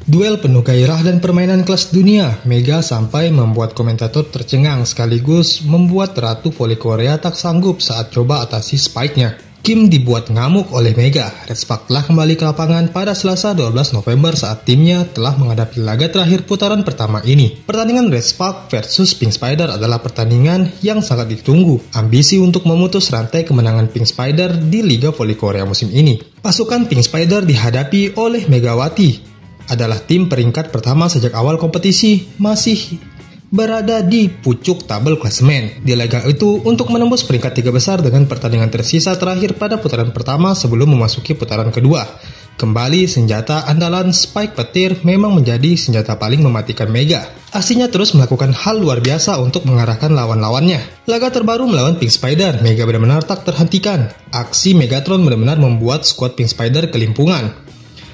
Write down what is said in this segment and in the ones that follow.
Duel penuh gairah dan permainan kelas dunia, Mega sampai membuat komentator tercengang sekaligus membuat Ratu Voli Korea tak sanggup saat coba atasi spike-nya. Kim dibuat ngamuk oleh Mega. Red Spark telah kembali ke lapangan pada Selasa 12 November saat timnya telah menghadapi laga terakhir putaran pertama ini. Pertandingan Red Spark versus Pink Spider adalah pertandingan yang sangat ditunggu. Ambisi untuk memutus rantai kemenangan Pink Spider di Liga Voli Korea musim ini. Pasukan Pink Spider dihadapi oleh Megawati. Adalah tim peringkat pertama sejak awal kompetisi, masih berada di pucuk tabel klasemen di laga itu untuk menembus peringkat 3 besar dengan pertandingan tersisa terakhir pada putaran pertama sebelum memasuki putaran kedua. Kembali senjata andalan spike petir memang menjadi senjata paling mematikan Mega. Aksinya terus melakukan hal luar biasa untuk mengarahkan lawan-lawannya. Laga terbaru melawan Pink Spider, Mega benar-benar tak terhentikan. Aksi Megatron benar-benar membuat skuad Pink Spider kelimpungan.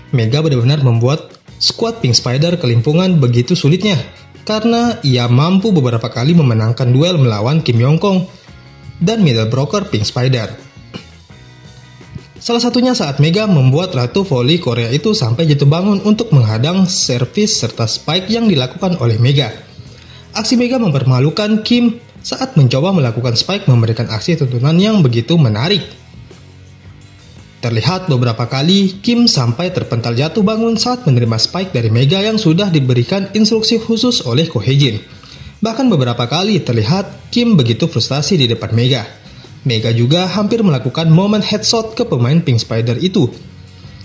Mega benar-benar membuat skuad Pink Spider kelimpungan begitu sulitnya karena ia mampu beberapa kali memenangkan duel melawan Kim Yong-kong dan middle broker Pink Spider. Salah satunya saat Mega membuat Ratu Voli Korea itu sampai jatuh bangun untuk menghadang servis serta spike yang dilakukan oleh Mega. Aksi Mega mempermalukan Kim saat mencoba melakukan spike memberikan aksi tuntunan yang begitu menarik. Terlihat beberapa kali Kim sampai terpental jatuh bangun saat menerima spike dari Mega yang sudah diberikan instruksi khusus oleh Ko Hye-jin. Bahkan beberapa kali terlihat Kim begitu frustasi di depan Mega. Mega juga hampir melakukan momen headshot ke pemain Pink Spider itu.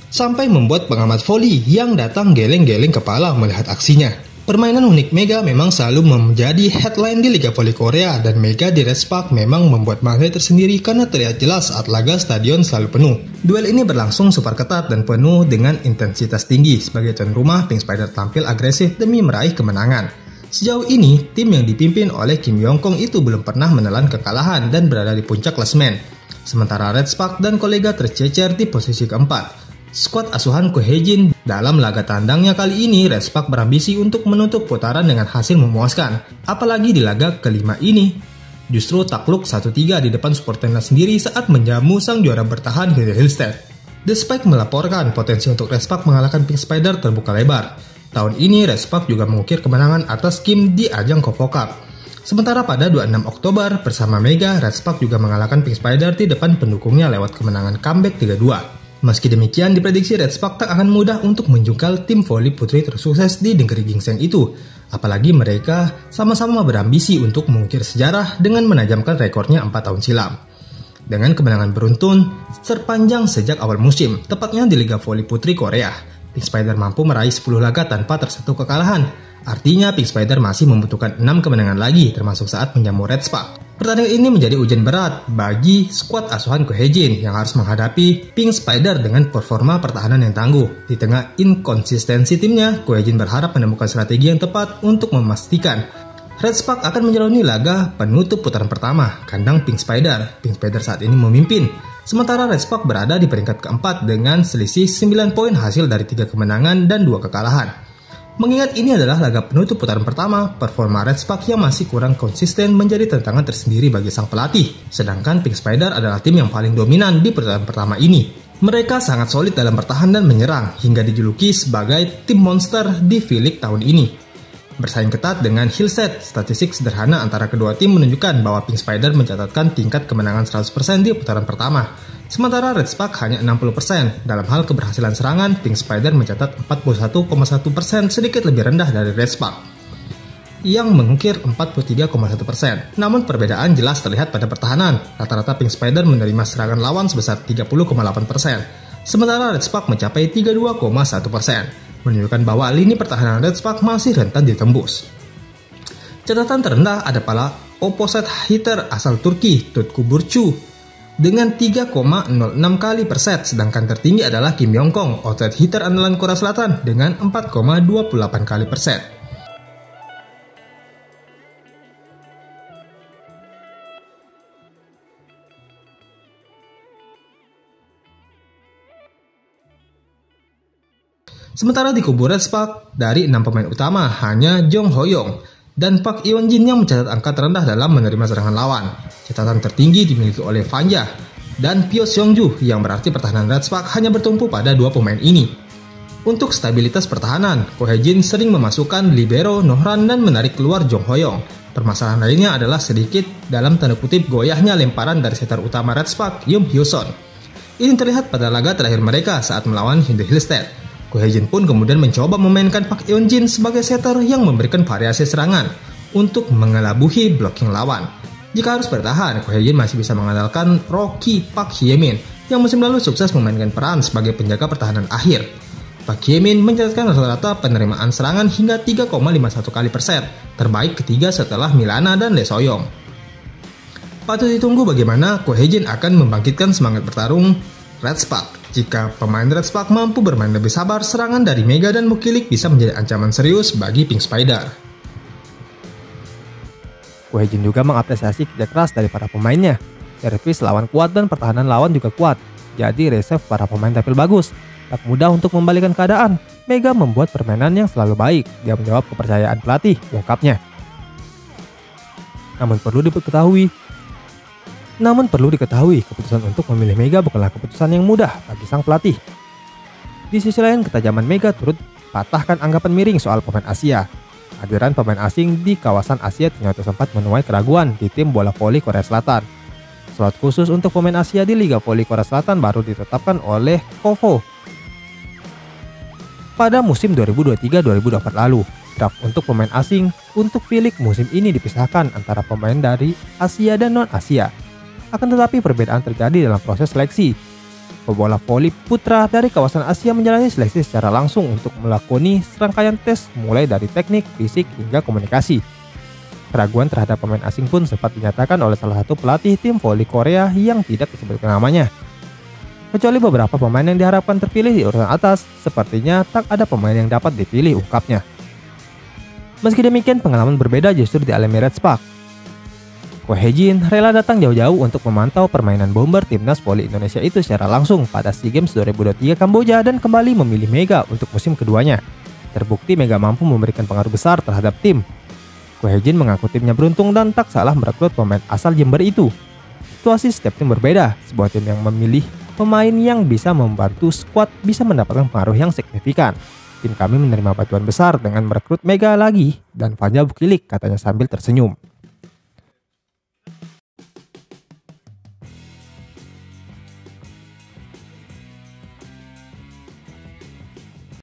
Sampai membuat pengamat voli yang datang geleng-geleng kepala melihat aksinya. Permainan unik Mega memang selalu menjadi headline di Liga Voli Korea dan Mega di Red Spark memang membuat magnet tersendiri karena terlihat jelas saat laga stadion selalu penuh. Duel ini berlangsung super ketat dan penuh dengan intensitas tinggi. Sebagai tuan rumah, Pink Spider tampil agresif demi meraih kemenangan. Sejauh ini, tim yang dipimpin oleh Kim Yong-kong itu belum pernah menelan kekalahan dan berada di puncak klasemen. Sementara Red Spark dan kolega tercecer di posisi keempat. Skuad asuhan Ko Hye-jin dalam laga tandangnya kali ini, Red Spark berambisi untuk menutup putaran dengan hasil memuaskan. Apalagi di laga kelima ini, justru takluk 1-3 di depan supporternya sendiri saat menjamu sang juara bertahan Hillstead. The Spike melaporkan potensi untuk Red Spark mengalahkan Pink Spider terbuka lebar. Tahun ini, Red Spark juga mengukir kemenangan atas Kim di ajang Kofo Cup. Sementara pada 26 Oktober, bersama Mega, Red Spark juga mengalahkan Pink Spider di depan pendukungnya lewat kemenangan comeback 3-2. Meski demikian, diprediksi Red Spark tak akan mudah untuk menjungkal tim voli putri tersukses di negeri gingseng itu. Apalagi mereka sama-sama berambisi untuk mengukir sejarah dengan menajamkan rekornya 4 tahun silam. Dengan kemenangan beruntun terpanjang sejak awal musim, tepatnya di Liga Voli Putri Korea, Pink Spider mampu meraih 10 laga tanpa tersentuh kekalahan. Artinya Pink Spider masih membutuhkan 6 kemenangan lagi termasuk saat menjamu Red Spark. Pertandingan ini menjadi ujian berat bagi skuad asuhan Ko Hye-jin yang harus menghadapi Pink Spider dengan performa pertahanan yang tangguh. Di tengah inkonsistensi timnya, Ko Hye-jin berharap menemukan strategi yang tepat untuk memastikan Red Spark akan menjalani laga penutup putaran pertama, kandang Pink Spider. Pink Spider saat ini memimpin, sementara Red Spark berada di peringkat keempat dengan selisih 9 poin hasil dari 3 kemenangan dan 2 kekalahan. Mengingat ini adalah laga penutup putaran pertama, performa Red Spark yang masih kurang konsisten menjadi tantangan tersendiri bagi sang pelatih. Sedangkan Pink Spider adalah tim yang paling dominan di putaran pertama ini. Mereka sangat solid dalam bertahan dan menyerang, hingga dijuluki sebagai tim monster di V-League tahun ini. Bersaing ketat dengan Hillstead, statistik sederhana antara kedua tim menunjukkan bahwa Pink Spider mencatatkan tingkat kemenangan 100% di putaran pertama. Sementara Red Spark hanya 60%. Dalam hal keberhasilan serangan, Pink Spider mencatat 41,1%, sedikit lebih rendah dari Red Spark yang mengukir 43,1%. Namun perbedaan jelas terlihat pada pertahanan. Rata-rata Pink Spider menerima serangan lawan sebesar 30,8%. Sementara Red Spark mencapai 32,1%. Menunjukkan bahwa lini pertahanan Red Spark masih rentan ditembus. Catatan terendah ada pada opposite hitter asal Turki, Tutku Burcu, dengan 3,06 kali per set, sedangkan tertinggi adalah Kim Yong-kong, outside hitter andalan Korea Selatan, dengan 4,28 kali per set. Sementara di kubu Red Spark, dari 6 pemain utama, hanya Jong Ho-young dan Park Yeon-jin yang mencatat angka terendah dalam menerima serangan lawan. Catatan tertinggi dimiliki oleh Fanja dan Pyo Seong-ju, yang berarti pertahanan Red Spark hanya bertumpu pada 2 pemain ini. Untuk stabilitas pertahanan, Ko Hye-jin sering memasukkan libero Nohran dan menarik keluar Jong Ho-young. Permasalahan lainnya adalah sedikit dalam tanda kutip goyahnya lemparan dari setter utama Red Spark, Yoon Hyo-son. Ini terlihat pada laga terakhir mereka saat melawan Hyundai Hillstead. Ko Hye-jin pun kemudian mencoba memainkan Park Eun-jin sebagai setter yang memberikan variasi serangan untuk mengelabuhi blocking lawan. Jika harus bertahan, Ko Hye-jin masih bisa mengandalkan Rocky Park Hye-min yang musim lalu sukses memainkan peran sebagai penjaga pertahanan akhir. Park Hye-min mencatatkan rata-rata penerimaan serangan hingga 3,51 kali per set, terbaik ketiga setelah Milana dan Lee So-young. Patut ditunggu bagaimana Ko Hye-jin akan membangkitkan semangat bertarung Red Spark. Jika pemain Red Spark mampu bermain lebih sabar, serangan dari Mega dan Mukilik bisa menjadi ancaman serius bagi Pink Spider. Ko Hye-jin juga mengapresiasi kerja keras dari para pemainnya. Servis lawan kuat dan pertahanan lawan juga kuat, jadi reserve para pemain tampil bagus. Tak mudah untuk membalikan keadaan. Mega membuat permainan yang selalu baik. Dia menjawab kepercayaan pelatih, ungkapnya. Namun perlu diketahui, keputusan untuk memilih Mega bukanlah keputusan yang mudah bagi sang pelatih. Di sisi lain, ketajaman Mega turut patahkan anggapan miring soal pemain Asia. Hadiran pemain asing di kawasan Asia ternyata sempat menuai keraguan di tim bola voli Korea Selatan. Slot khusus untuk pemain Asia di Liga Voli Korea Selatan baru ditetapkan oleh KOVO pada musim 2023-2024 lalu. Draft untuk pemain asing untuk V-League musim ini dipisahkan antara pemain dari Asia dan non-Asia. Akan tetapi perbedaan terjadi dalam proses seleksi. Pebola voli putra dari kawasan Asia menjalani seleksi secara langsung untuk melakoni serangkaian tes mulai dari teknik, fisik, hingga komunikasi. Keraguan terhadap pemain asing pun sempat dinyatakan oleh salah satu pelatih tim voli Korea yang tidak disebutkan namanya. Kecuali beberapa pemain yang diharapkan terpilih di urutan atas, sepertinya tak ada pemain yang dapat dipilih, ungkapnya. Meski demikian, pengalaman berbeda justru dialami Red Spark. Ko Hye-jin rela datang jauh-jauh untuk memantau permainan bomber timnas voli Indonesia itu secara langsung pada SEA Games 2023 Kamboja dan kembali memilih Mega untuk musim keduanya. Terbukti Mega mampu memberikan pengaruh besar terhadap tim. Ko Hye-jin mengaku timnya beruntung dan tak salah merekrut pemain asal Jember itu. Situasi setiap tim berbeda, sebuah tim yang memilih pemain yang bisa membantu skuad bisa mendapatkan pengaruh yang signifikan. Tim kami menerima bantuan besar dengan merekrut Mega lagi dan Vanja Bukilik, katanya sambil tersenyum.